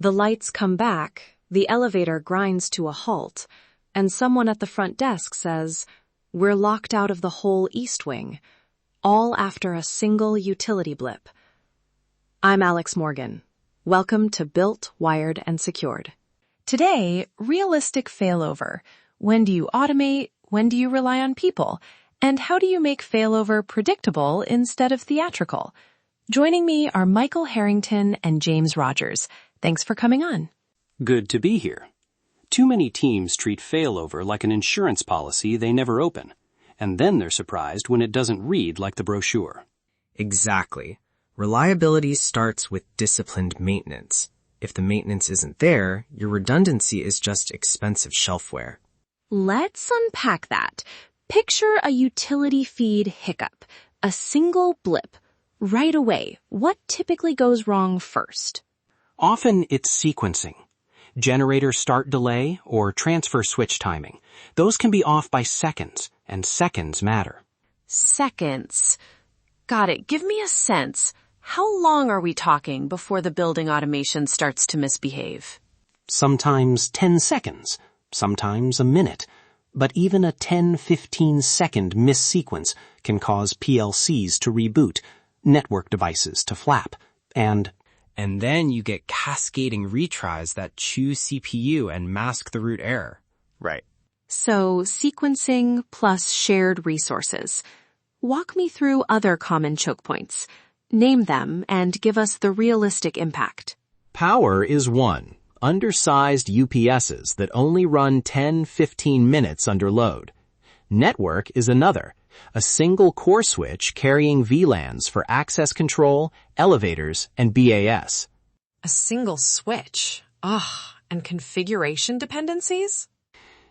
The lights come back, the elevator grinds to a halt, and someone at the front desk says, "We're locked out of the whole East Wing," all after a single utility blip. I'm Alex Morgan. Welcome to Built, Wired, and Secured. Today, realistic failover. When do you automate? When do you rely on people? And how do you make failover predictable instead of theatrical? Joining me are Michael Harrington and James Rogers. Thanks for coming on. Good to be here. Too many teams treat failover like an insurance policy they never open, and then they're surprised when it doesn't read like the brochure. Exactly. Reliability starts with disciplined maintenance. If the maintenance isn't there, your redundancy is just expensive shelfware. Let's unpack that. Picture a utility feed hiccup, a single blip. Right away, what typically goes wrong first? Often it's sequencing. Generator start delay or transfer switch timing. Those can be off by seconds, and seconds matter. Seconds. Got it. Give me a sense. How long are we talking before the building automation starts to misbehave? Sometimes 10 seconds, sometimes a minute. But even a 10-15 second missequence can cause PLCs to reboot, network devices to flap, and then you get cascading retries that choose CPU and mask the root error. Right. So, sequencing plus shared resources. Walk me through other common choke points. Name them and give us the realistic impact. Power is one. Undersized UPSs that only run 10-15 minutes under load. Network is another. A single core switch carrying VLANs for access control, elevators, and BAS. A single switch. And configuration dependencies?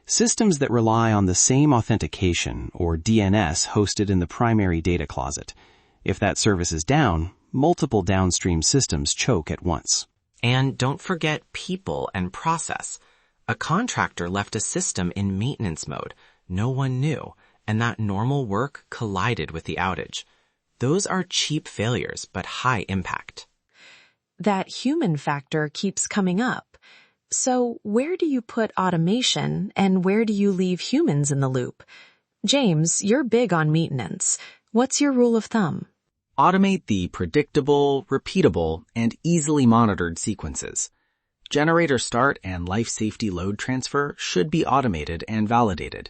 Systems that rely on the same authentication, or DNS, hosted in the primary data closet. If that service is down, multiple downstream systems choke at once. And don't forget people and process. A contractor left a system in maintenance mode. No one knew, and that normal work collided with the outage. Those are cheap failures, but high impact. That human factor keeps coming up. So where do you put automation and where do you leave humans in the loop? James, you're big on maintenance. What's your rule of thumb? Automate the predictable, repeatable, and easily monitored sequences. Generator start and life safety load transfer should be automated and validated.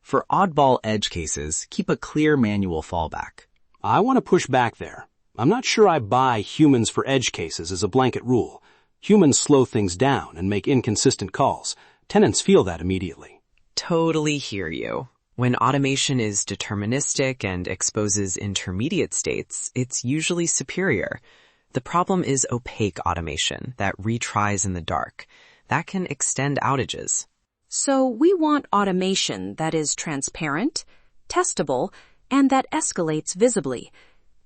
For oddball edge cases, keep a clear manual fallback. I want to push back there. I'm not sure I buy humans for edge cases as a blanket rule. Humans slow things down and make inconsistent calls. Tenants feel that immediately. Totally hear you. When automation is deterministic and exposes intermediate states, it's usually superior. The problem is opaque automation that retries in the dark. That can extend outages. So we want automation that is transparent, testable, and that escalates visibly.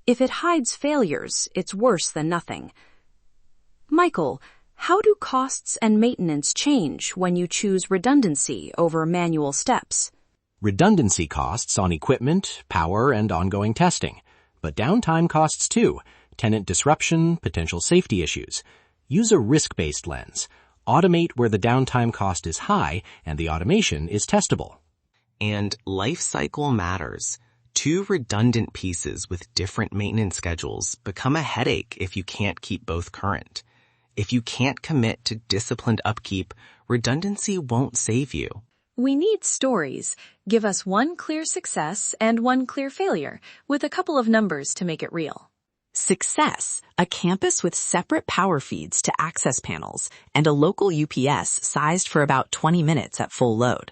If it hides failures, it's worse than nothing. Michael, how do costs and maintenance change when you choose redundancy over manual steps? Redundancy costs on equipment, power, and ongoing testing. But downtime costs too. Tenant disruption, potential safety issues. Use a risk-based lens. Automate where the downtime cost is high and the automation is testable. And life cycle matters. Two redundant pieces with different maintenance schedules become a headache if you can't keep both current. If you can't commit to disciplined upkeep, redundancy won't save you. We need stories. Give us one clear success and one clear failure, with a couple of numbers to make it real. Success, a campus with separate power feeds to access panels and a local UPS sized for about 20 minutes at full load.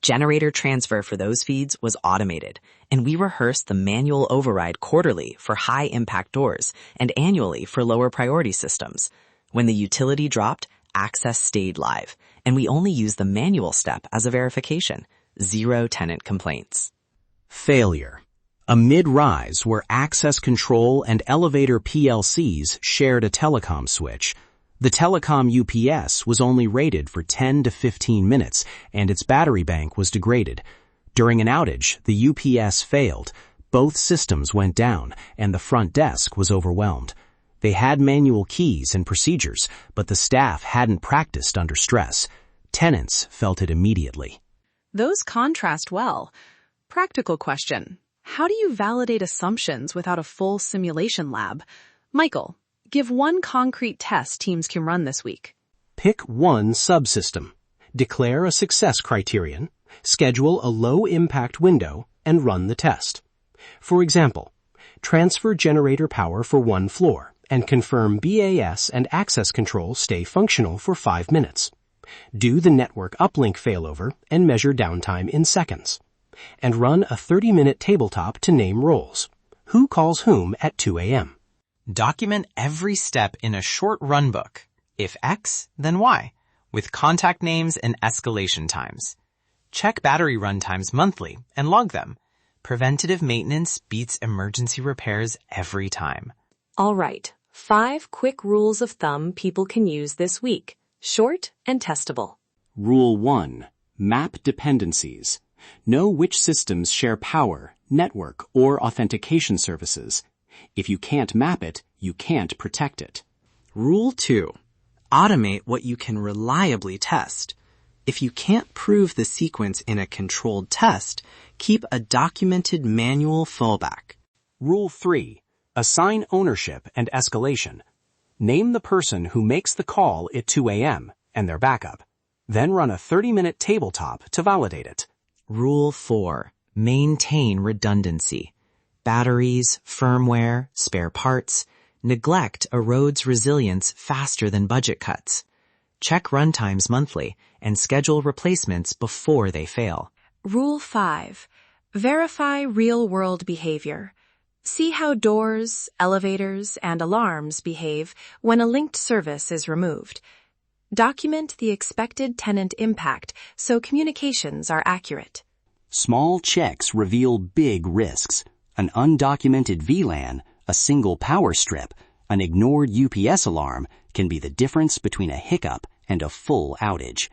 Generator transfer for those feeds was automated, and we rehearsed the manual override quarterly for high-impact doors and annually for lower priority systems. When the utility dropped, access stayed live, and we only used the manual step as a verification. 0 tenant complaints. Failure. A mid-rise where access control and elevator PLCs shared a telecom switch. The telecom UPS was only rated for 10 to 15 minutes, and its battery bank was degraded. During an outage, the UPS failed. Both systems went down, and the front desk was overwhelmed. They had manual keys and procedures, but the staff hadn't practiced under stress. Tenants felt it immediately. Those contrast well. Practical question. How do you validate assumptions without a full simulation lab? Michael, give one concrete test teams can run this week. Pick one subsystem. Declare a success criterion, schedule a low-impact window, and run the test. For example, transfer generator power for one floor and confirm BAS and access control stay functional for 5 minutes. Do the network uplink failover and measure downtime in seconds. And run a 30-minute tabletop to name roles. Who calls whom at 2 a.m.? Document every step in a short runbook. If X, then Y, with contact names and escalation times. Check battery runtimes monthly and log them. Preventative maintenance beats emergency repairs every time. All right, 5 quick rules of thumb people can use this week. Short and testable. Rule 1. Map dependencies. Know which systems share power, network, or authentication services. If you can't map it, you can't protect it. Rule 2. Automate what you can reliably test. If you can't prove the sequence in a controlled test, keep a documented manual fallback. Rule 3. Assign ownership and escalation. Name the person who makes the call at 2 a.m. and their backup. Then run a 30-minute tabletop to validate it. Rule 4. Maintain redundancy. Batteries, firmware, spare parts. Neglect erodes resilience faster than budget cuts. Check runtimes monthly and schedule replacements before they fail. Rule 5. Verify real-world behavior. See how doors, elevators, and alarms behave when a linked service is removed. Document the expected tenant impact so communications are accurate. Small checks reveal big risks. An undocumented VLAN, a single power strip, an ignored UPS alarm can be the difference between a hiccup and a full outage.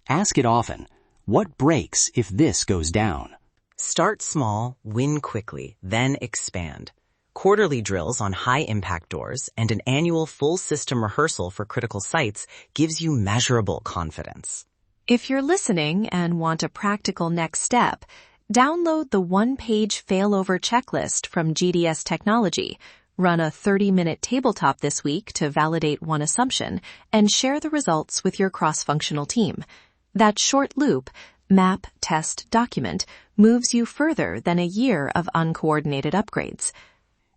Ask it often, what breaks if this goes down? Start small, win quickly, then expand. Quarterly drills on high-impact doors and an annual full system rehearsal for critical sites gives you measurable confidence. If you're listening and want a practical next step, download the one-page failover checklist from GDS Technology, run a 30-minute tabletop this week to validate one assumption, and share the results with your cross-functional team. That short loop, map, test, document, moves you further than a year of uncoordinated upgrades.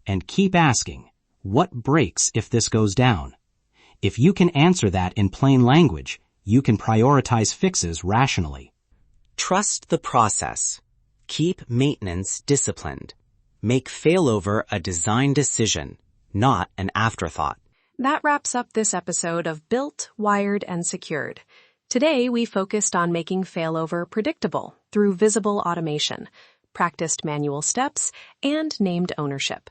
And keep asking, what breaks if this goes down? If you can answer that in plain language, you can prioritize fixes rationally. Trust the process. Keep maintenance disciplined. Make failover a design decision, not an afterthought. That wraps up this episode of Built, Wired, and Secured. Today, we focused on making failover predictable through visible automation, practiced manual steps, and named ownership.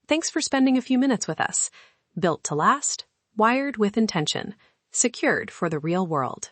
Thanks for spending a few minutes with us. Built to last, wired with intention, secured for the real world.